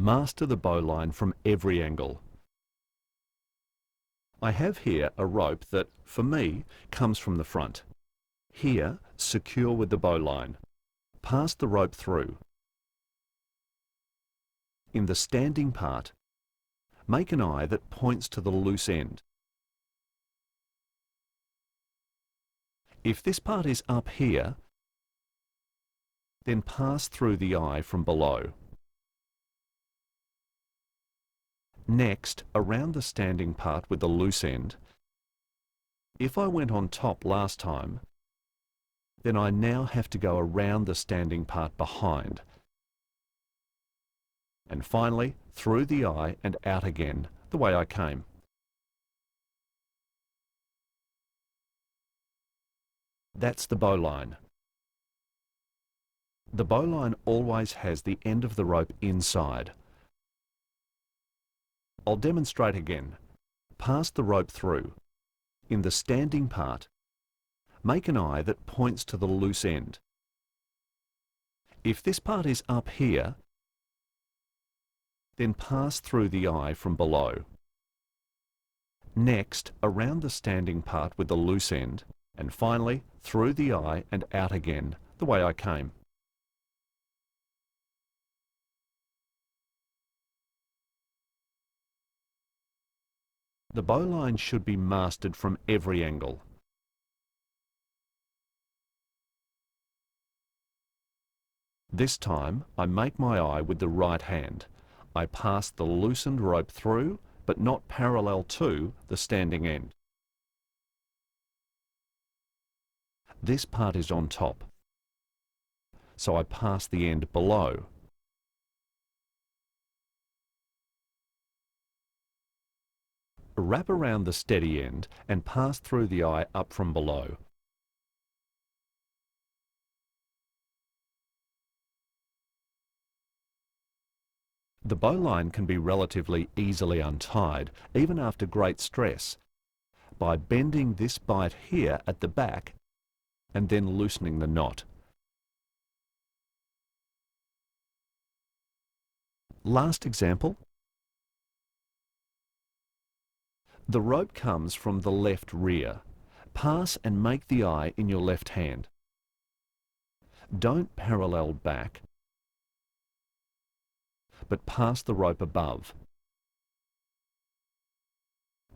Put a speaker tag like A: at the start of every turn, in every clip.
A: Master the bowline from every angle. I have here a rope that, for me, comes from the front. Here, secure with the bowline. Pass the rope through. In the standing part, make an eye that points to the loose end. If this part is up here, then pass through the eye from below. Next, around the standing part with the loose end. If I went on top last time, then I now have to go around the standing part behind. And finally, through the eye and out again, the way I came. That's the bowline. The bowline always has the end of the rope inside. I'll demonstrate again. Pass the rope through. In the standing part, make an eye that points to the loose end. If this part is up here, then pass through the eye from below. Next, around the standing part with the loose end, and finally, through the eye and out again, the way I came. The bowline should be mastered from every angle. This time, I make my eye with the right hand. I pass the loosened rope through, but not parallel to the standing end. This part is on top, so I pass the end below. Wrap around the steady end and pass through the eye up from below. The bowline can be relatively easily untied, even after great stress, by bending this bight here at the back and then loosening the knot. Last example. The rope comes from the left rear. Pass and make the eye in your left hand. Don't parallel back, but pass the rope above.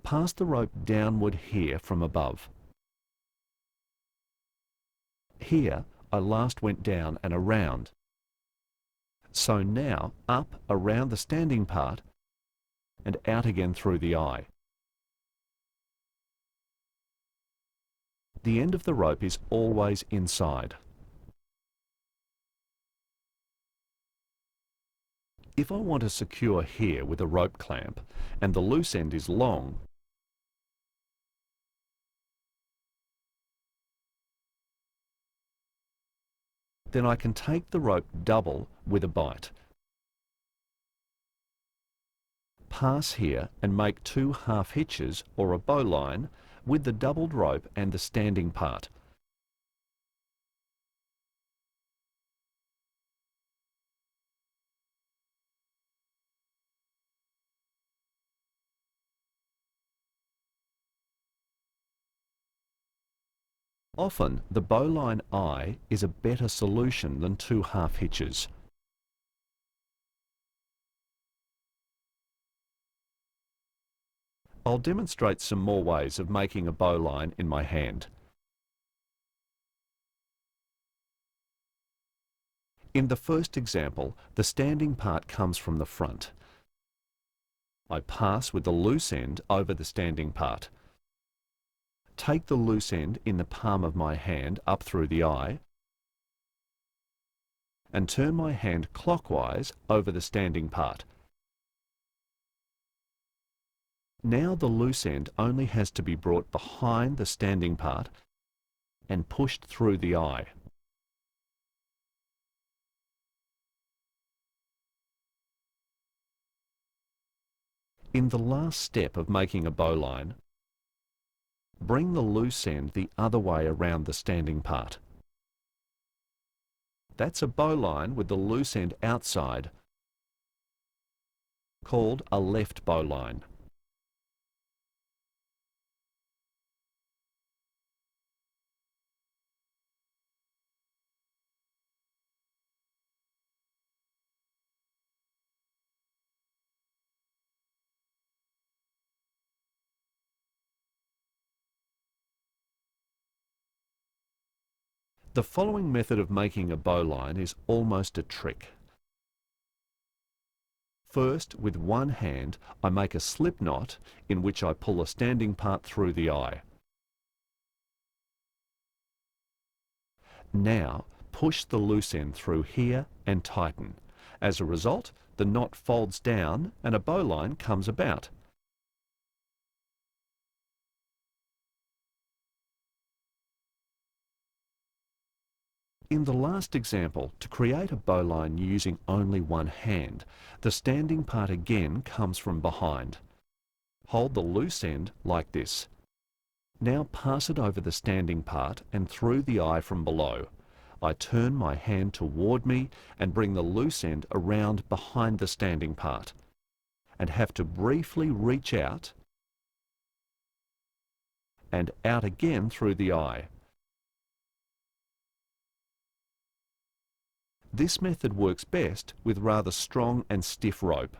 A: Pass the rope downward here from above. Here, I last went down and around. So now, up around the standing part and out again through the eye. The end of the rope is always inside. If I want to secure here with a rope clamp and the loose end is long, then I can take the rope double with a bight. Pass here and make 2 half hitches or a bowline with the doubled rope and the standing part. Often, the bowline eye is a better solution than 2 half hitches. I'll demonstrate some more ways of making a bowline in my hand. In the first example, the standing part comes from the front. I pass with the loose end over the standing part. Take the loose end in the palm of my hand up through the eye and turn my hand clockwise over the standing part. Now the loose end only has to be brought behind the standing part and pushed through the eye. In the last step of making a bowline, bring the loose end the other way around the standing part. That's a bowline with the loose end outside called a left bowline. The following method of making a bowline is almost a trick. First, with one hand, I make a slip knot in which I pull a standing part through the eye. Now, push the loose end through here and tighten. As a result, the knot folds down and a bowline comes about. In the last example, to create a bowline using only one hand, the standing part again comes from behind. Hold the loose end like this. Now pass it over the standing part and through the eye from below. I turn my hand toward me and bring the loose end around behind the standing part, and have to briefly reach out and out again through the eye. This method works best with rather strong and stiff rope.